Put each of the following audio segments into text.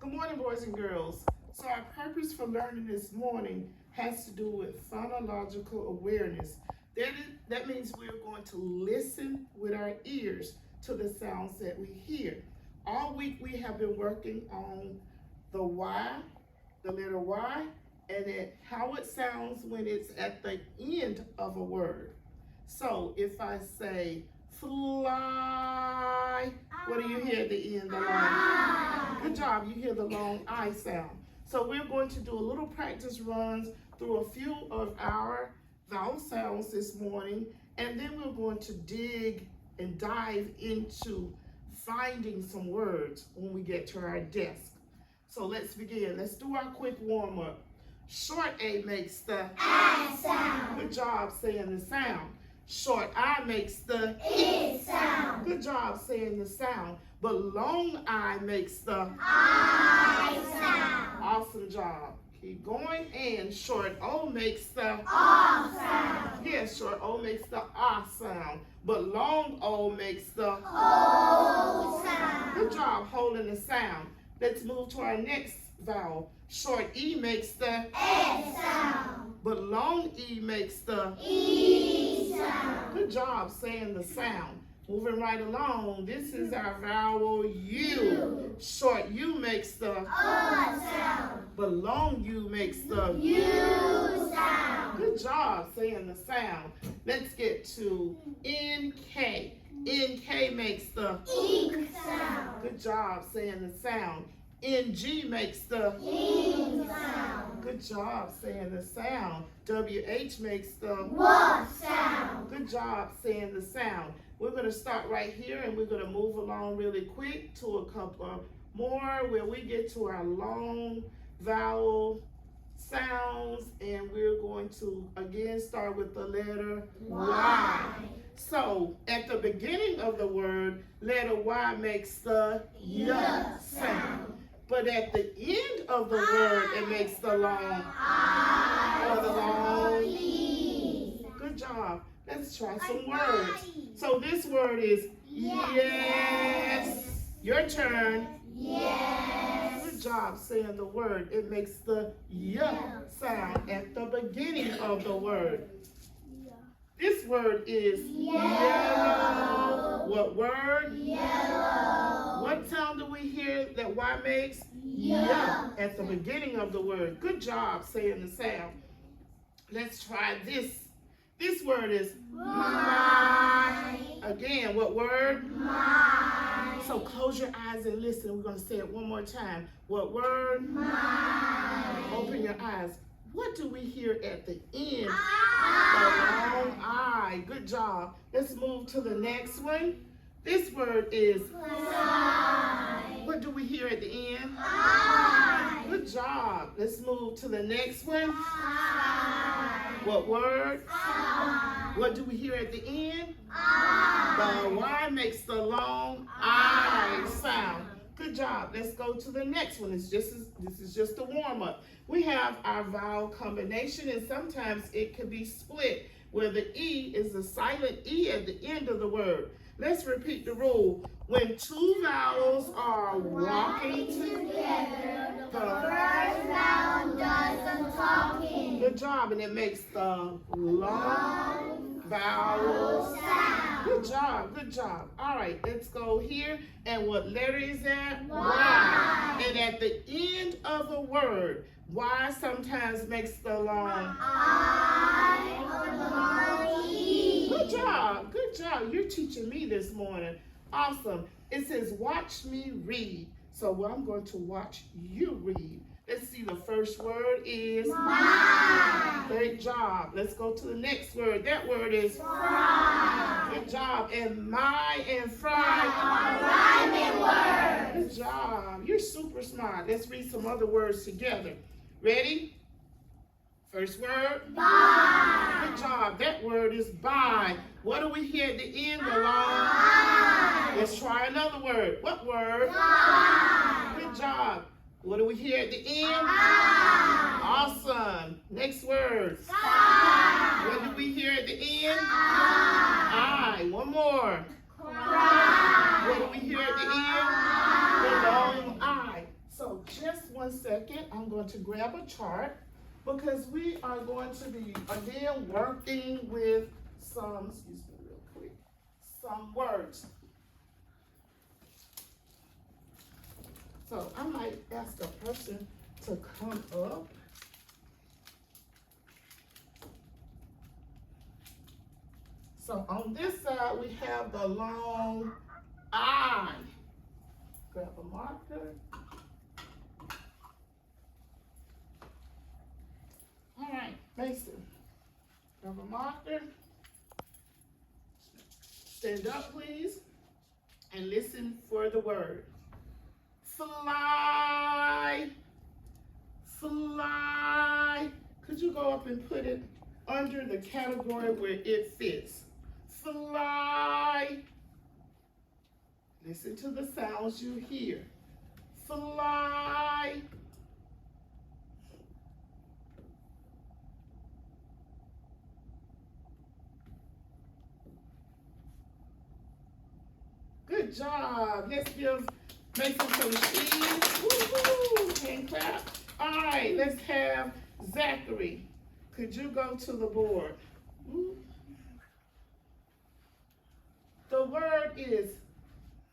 Good morning, boys and girls. So our purpose for learning this morning has to do with phonological awareness. That means we're going to listen with our ears to the sounds that we hear. All week we have been working on the Y, the letter Y, and how it sounds when it's at the end of a word. So if I say fly, what do you hear at the end? The long. Good job, you hear the long I sound. So we're going to do a little practice runs through a few of our vowel sounds this morning, and then we're going to dig and dive into finding some words when we get to our desk. So let's begin. Let's do our quick warm-up. Short A makes the I sound. Good job saying the sound. Short I makes the I sound. Good job saying the sound. But long I makes the I sound. Awesome job. Keep going. And short O makes the O sound. Yes, short O makes the ah sound. But long O makes the O sound. Good job holding the sound. Let's move to our next vowel. Short E makes the E sound. But long E makes the E sound. Good job saying the sound. Moving right along, this is our vowel U. Short U makes the sound. But long U makes the U sound. Good job saying the sound. Let's get to NK. NK makes the ink sound. Good job saying the sound. NG makes the ing sound. Good job saying the sound. WH makes the what sound. Good job saying the sound. We're going to start right here and we're going to move along really quick to a couple more where we get to our long vowel sounds, and we're going to again start with the letter Y. So at the beginning of the word, letter Y makes the Y sound. But at the end of the word, it makes the long I or the long E. Good job. Let's try some words. So this word is yes. Your turn. Yes. Good job saying the word. It makes the Y sound at the beginning of the word. This word is yellow. What word? Yellow. What sound do we hear that Y makes? Yeah. At the beginning of the word. Good job saying the sound. Let's try this. This word is my. Again, what word? My. So close your eyes and listen. We're going to say it one more time. What word? My. Open your eyes. What do we hear at the end? The long I. Good job. Let's move to the next one. This word is fly. What do we hear at the end? I. Good job. Let's move to the next one. I. What word? I. What do we hear at the end? I. The Y makes the long I sound. Good job. Let's go to the next one. This is just a warm-up. We have our vowel combination, and sometimes it could be split, where the E is the silent E at the end of the word. Let's repeat the rule. When two vowels are walking together, the first vowel does the talking. Good job, and it makes the long vowel sound. Good job, good job. All right, let's go here. And what letter is that? Y. And at the end of a word, Y sometimes makes the long I or the long E. Good job, good job. You're teaching me this morning. Awesome. It says, watch me read. So I'm going to watch you read. Let's see, the first word is my. Great job. Let's go to the next word. That word is fry. Good job. And my and fry are rhyming words. Good job. You're super smart. Let's read some other words together. Ready? First word? Buy. Good job. That word is buy. What do we hear at the end? The long I. Let's try another word. What word? Buy. Good job. What do we hear at the end? I. Awesome. Next word. Sky. What do we hear at the end? I. One more. Cry. What do we hear at the end? The long I. So So just 1 second, I'm going to grab a chart because we are going to be, again, working with some, excuse me real quick, some words. So I might ask a person to come up. So on this side, we have the long I. Grab a marker. All right, Mason, grab a marker. Stand up, please, and listen for the word. Fly, fly. Could you go up and put it under the category where it fits? Fly. Listen to the sounds you hear. Fly. Good job. Let's give Mason some cheese. Woo-hoo. Hand clap. All right, let's have Zachary. Could you go to the board? The word is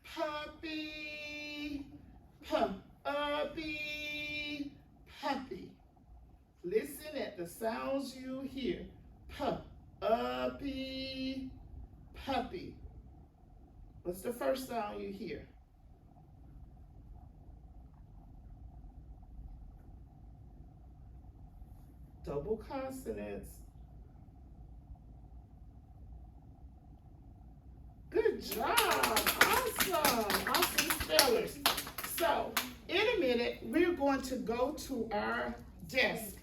puppy. Puppy. Puppy. Listen at the sounds you hear. Puppy. Puppy. What's the first sound you hear? Double consonants. Good job. Awesome. Awesome spellers. So, in a minute, we're going to go to our desk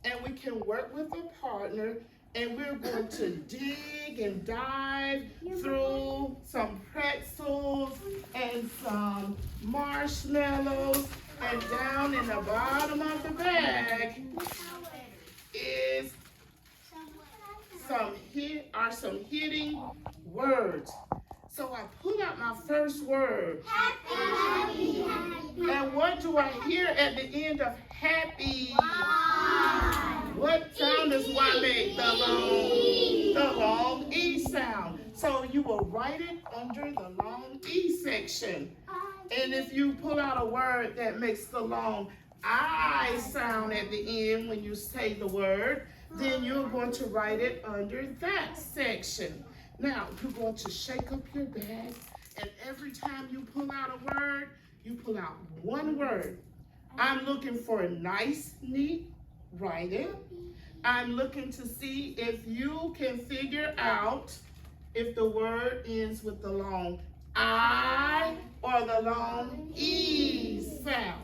and we can work with a partner and we're going to dig and dive through some pretzels and some marshmallows, and down in the bottom of the bag is some hitting words. So I pull out my first word. Happy. And what do I hear at the end of happy? Y. What sound does Y make? The long E sound. So you will write it under the long E section. And if you pull out a word that makes the long I sound at the end when you say the word, then you're going to write it under that section. Now, you're going to shake up your bag, and every time you pull out a word, you pull out one word. I'm looking for a nice, neat writing. I'm looking to see if you can figure out if the word ends with the long I or the long E sound,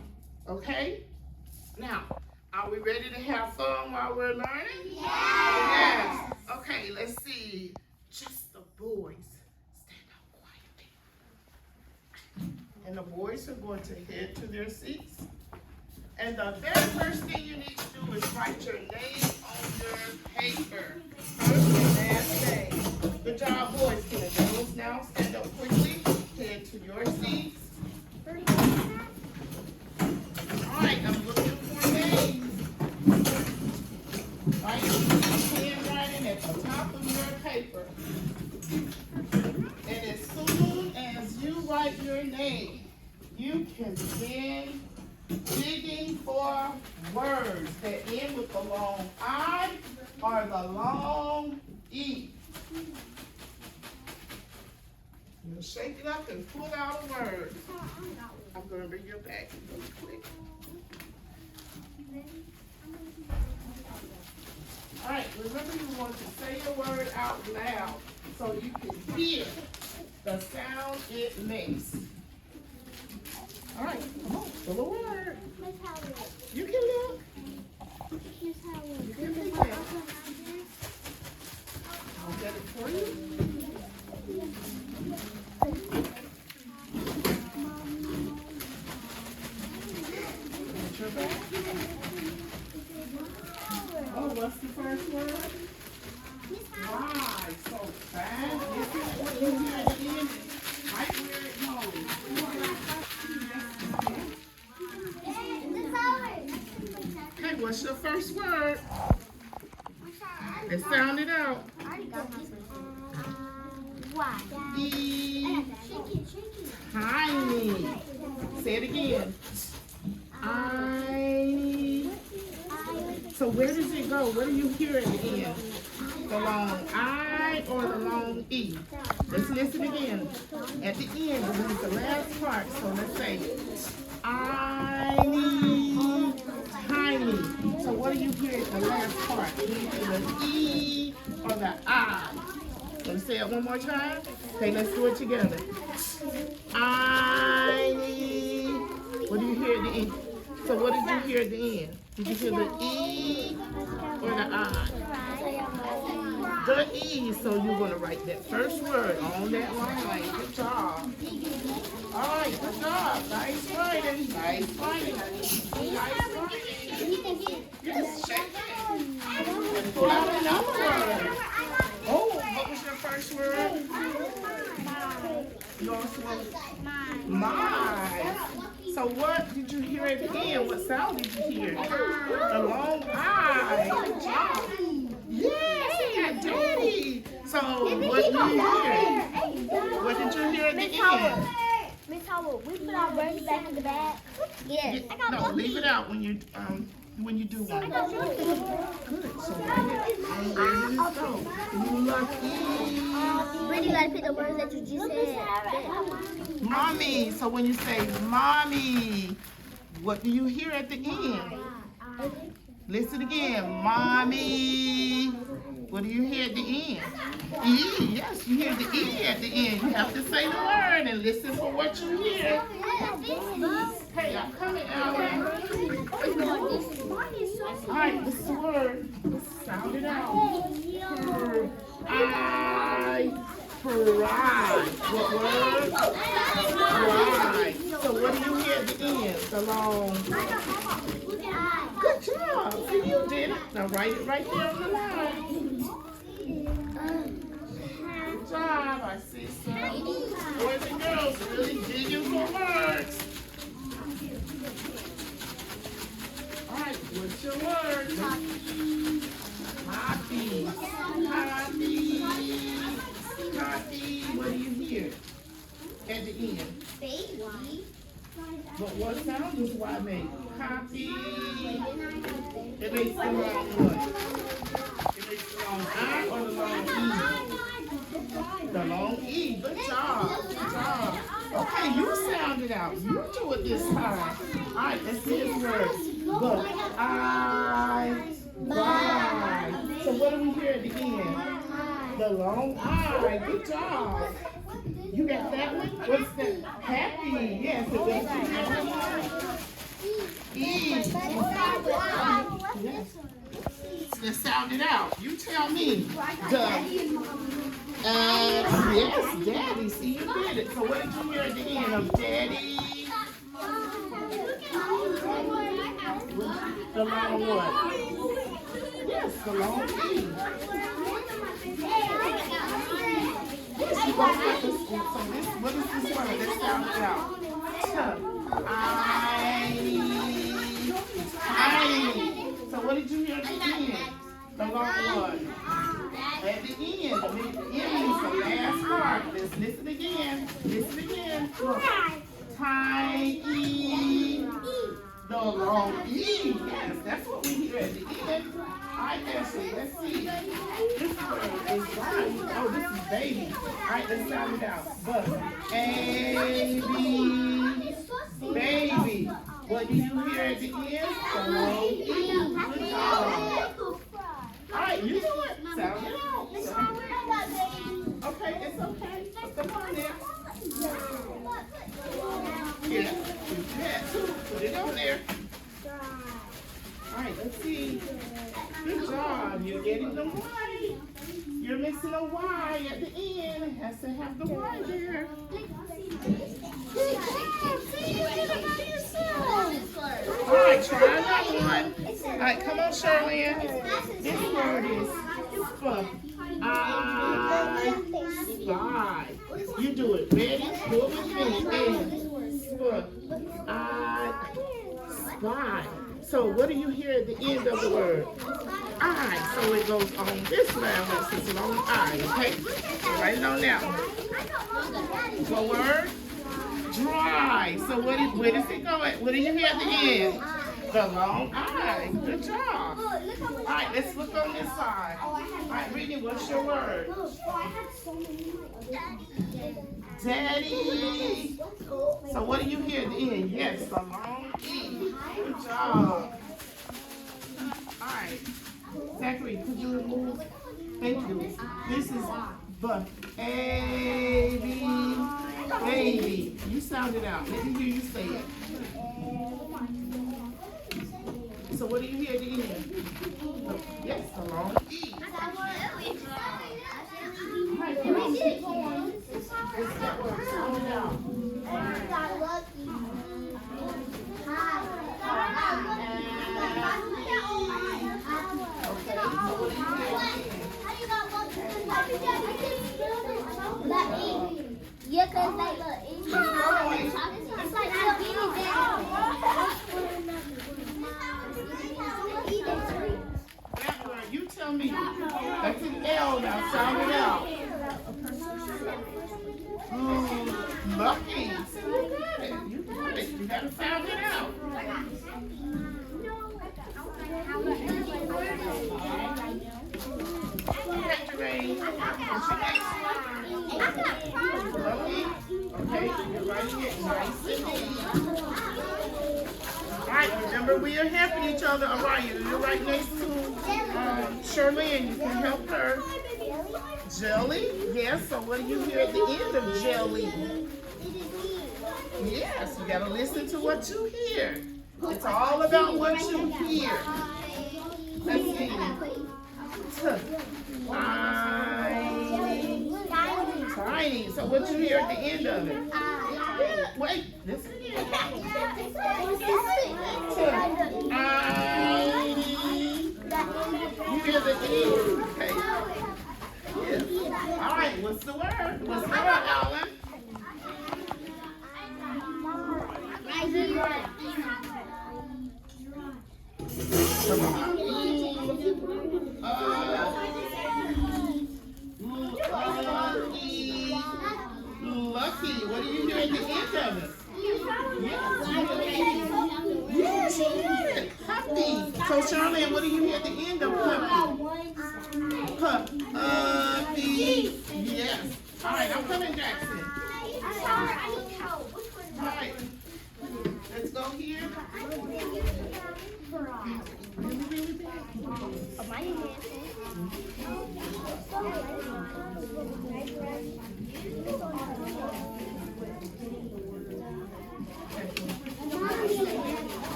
okay? Now, are we ready to have fun while we're learning? Yes. Okay, let's see. Just the boys. Stand up quietly. And the boys are going to head to their seats. And the very first thing you need to do is write your name on your paper. First and last name. Good job, boys. Can the girls now stand up quickly? Head to your seats. All right, I'm looking for names. Write your handwriting at the top of your paper. And as soon as you write your name, you can begin digging for words that end with the long I or the long E. You'll shake it up and pull out a word. I'm going to bring your back really quick. All right, remember you want to say the word out loud so you can hear the sound it makes. All right, come on, pull a word. You can look. You can look at it. I'll get it for you. Get your back. Oh, what's the first word? Why? So fast. This is what you hear at the end. Right where it goes. what's your first word? Let's sound it out. E. Tiny. Say it again. I. So where does it go? What do you hear at the end? The long I or the long E? Let's listen again. At the end, this is the last part. So let's say I need tiny. So what do you hear at the last part? Do you hear the E or the I? Let me say it one more time. Okay, let's do it together. I need. What do you hear at the end? So what did you hear at the end? Did you hear the E or the I? The E. So you're going to write that first word on that line. Good job. All right, good job. Nice writing. Nice writing. Nice writing. Yes, shake it. Pull out another word. Oh, what was your first word? Yours was my. So what did you hear at the end? What sound did you hear? The long I. Good job. Yes, you got daddy. So what did you hear? What did you hear at the end? Miss Howell, we put our words back in the bag. Yes. No, leave it out when you do one. Good. So where did it go? You lucky. Brittany, you gotta pick the words that you just said. Mommy. So when you say mommy, what do you hear at the end? Listen again. Mommy. What do you hear at the end? E. Yes, you hear the E at the end. You have to say the word and listen for what you hear. Hey, I'm coming out. All right, this is the word. Sound it out. Pride. What word? Pride. So what do you hear at the end? The long. Good job. See, you did it. Now write it right there on the line. Good job. I see some boys and girls really digging for words. All right, what's your word? Happy. Happy. Happy. What do you hear at the end? Baby. But what sound does Y make? Copy. It makes the long what? It makes the long I or the long E? The long E. Good job. Good job. Okay, you sound it out. You do it this time. All right, let's see his words. But buy. So what do we hear at the end? The long I. Good job. You got that one? What's that? Happy. Yes, it was E. Yes. Let's sound it out. You tell me. Yes, daddy. See, you did it. So what did you hear at the end of daddy? The long what? Yes, the long E. Yes, you both got this. So this, what is this word? Let's sound it out. I. So what did you hear at the end? The long one. At the end. The end means the last part. Let's listen again. Listen again. Tiny. The long E. Yes, that's what we hear at the end. Alright, Ashley, let's see. This word is fine. Oh, this is baby. Alright, let's sound it out. But baby. What do you hear at the end? The long E. Good job. Alright, you do it. Sound it out. Okay, it's okay. Come on there. Yeah, that too. Put it on there. All right, let's see. Good job. You're getting them right. You're mixing a Y at the end. It has to have the Y there. Good job. See, you did it by yourself. All right, try another one. All right, come on, Charlene. This word is spy. Spy. You do it. Ready? Do it with me. And spy. Why? So what do you hear at the end of the word? I. So it goes on this line where it says long I. Okay? Write it on that one. What word? Dry. So where does it go at? What do you hear at the end? The long I. Good job. All right, let's look on this side. All right, Brittany, what's your word? Daddy. So what do you hear at the end? Yes, the long E. Good job. All right. Zachary, could you remove? Thank you. This is baby. You sound it out. Let me hear you say it. So what do you hear at the end? Yes, the long E. What's that word? Sound it out. Yeah, cause like it's like that word, you tell me. That's an L now. Sound it out. Lucky. You got it. You got it. You gotta sound it out. Victory. What's your next word? Lucky. Okay, you're writing it nice and neat. Alright, remember we are helping each other. Alright, you're right next to Charlene. You can help her. Jelly? Yes, so what do you hear at the end of jelly? Yes, you gotta listen to what you hear. It's all about what you hear. Let's see. Tiny. So what you hear at the end of it? Wait, listen again. You hear the E? Okay. Yes. All right, what's the word? What's the word, Alan? Come on. Lucky. What do you hear at the end of it? Yes, you got it. Puppy. So, Charlene, what do you hear at the end of puppy? Puppy. Yes. All right, I'm coming, Jackson. All right. Let's go here.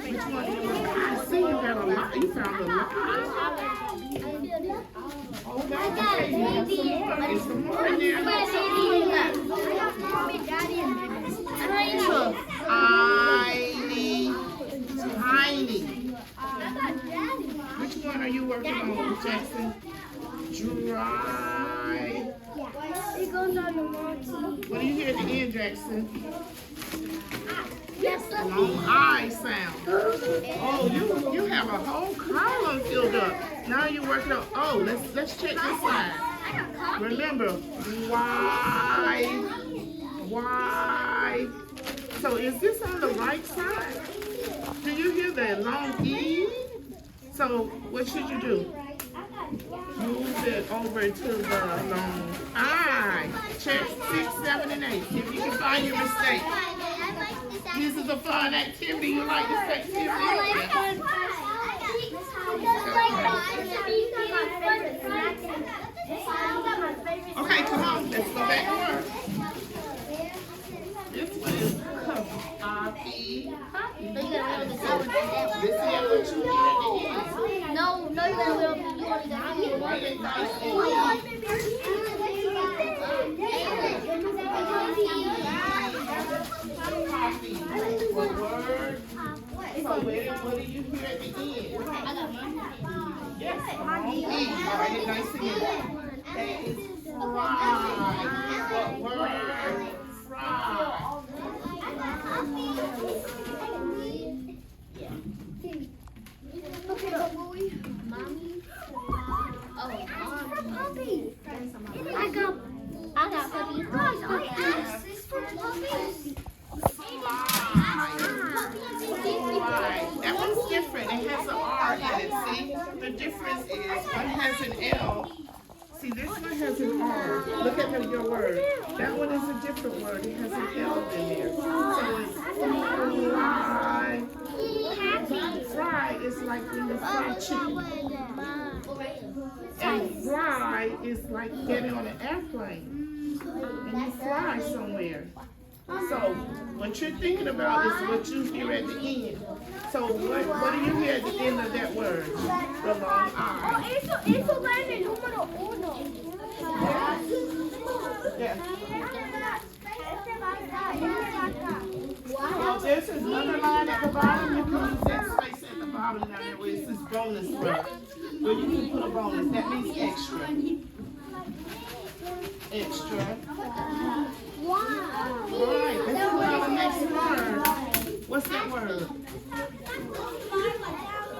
Which one do you want? I see you got a lot. You found a lot. Oh, that's okay. You have some more. There's some more in there. Tiny. Which one are you working on, Jackson? Dry. It goes on the monkey. What do you hear at the end, Jackson? Yes, Long I sound. Oh, you have a whole column filled up. Now you're working on. Oh, let's check this side. Remember, why? So is this on the right side? Do you hear that long E? So what should you do? Move it over to the long I. Check 6, 7, and 8. See if you can find your mistake. This is a fun activity. You like this activity? Okay, come on. Let's go back to work. This one is copy. This is what you hear at the end. No, you only got Write it nice and copy. What word? So what do you hear at the end? Yes, long E. Write it nice again. That is fry. What word? Fry. has an L. See, this one has an R. Look at your word. That one is a different word. It has an L in there. So it's fly. Fly is like when you fry chicken. And fly is like getting on an airplane. And you fly somewhere. So what you're thinking about is what you hear at the end. So what do you hear at the end of that word? The long I. Eso va en el número 1. Yeah. Well, there's another line at the bottom. You can use that space at the bottom down there where it says bonus word. Where you can put a bonus. That means extra. Extra. Alright, let's go to the next word. What's that word?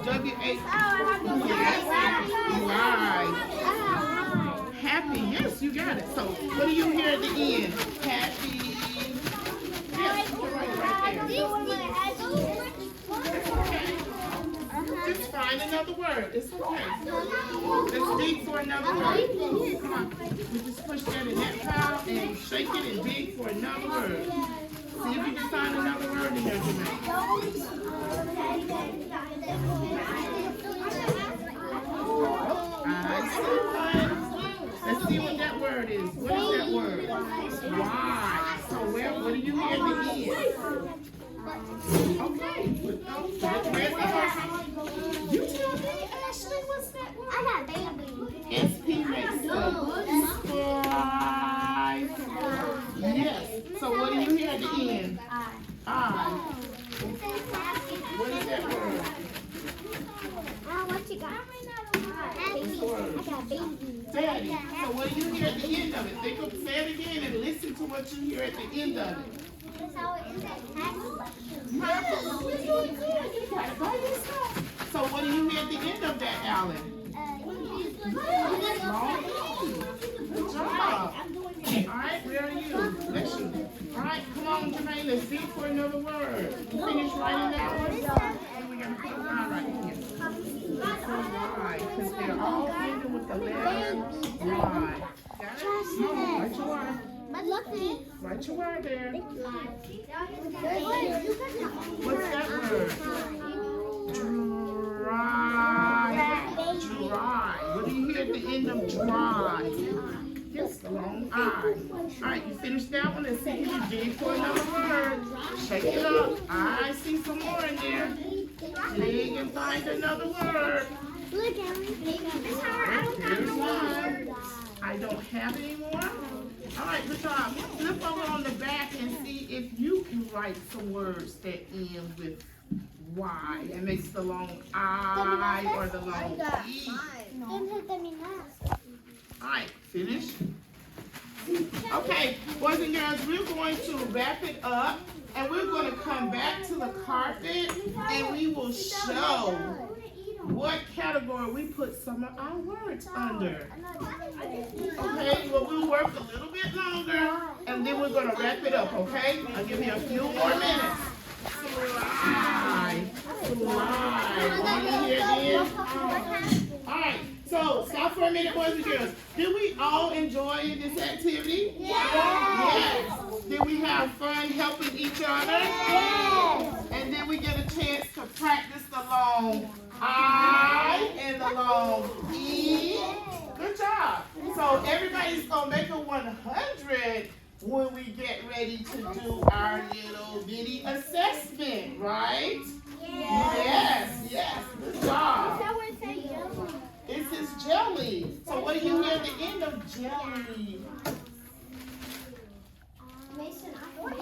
W-A. Right. Happy. Yes, you got it. So, what do you hear at the end? Happy. Yes, right there. It's okay. Just find another word. It's okay. Let's dig for another word. Come on. You just push that in that pile and shake it and dig for another word. See if you can find another word in there tonight. I see one. Let's see what that word is. What is that word? Why? So what do you hear at the end? Okay. Where's the first? You tell me, Ashley, what's that word? I got baby. SP makes surprise. Yes. So what do you hear at the end? I. What is that word? What you got? This word. I got baby. Daddy. So what do you hear at the end of it? Think of, say it again and listen to what you hear at the end of it. So what do you hear at the end of that, Alan? Good job. Alright, where are you? Bless you. Alright, come on, Jermaine, let's dig for another word. You finish writing that one? And we're going to put a line right here. Y, because they're all ending with the letter Y. Got it? Come on, write your Y. Write your Y there. What's that word? Dry. Dry. What do you hear at the end of dry? Yes, the long I. Alright, you finish that one and see if you dig for another word. Shake it up. I see some more in there. Dig and find another word. Look, Ellie. There's one. I don't have any more. Alright, good job. Flip over on the back and see if you can write some words that end with Y. It makes the long I or the long E. Alright, finish. Okay, boys and girls, we're going to wrap it up and we're going to come back to the carpet and we will show what category we put some of our words under. Okay, well we'll work a little bit longer and then we're going to wrap it up, okay? I'll give you a few more minutes. Slide. Slide. Can you hear this? Alright, so stop for a minute, boys and girls. Did we all enjoy this activity? Yes. Did we have fun helping each other? Yes. And then we get a chance to practice the long I and the long E. Good job. So everybody's going to make a 100 when we get ready to do our little bitty assessment, right?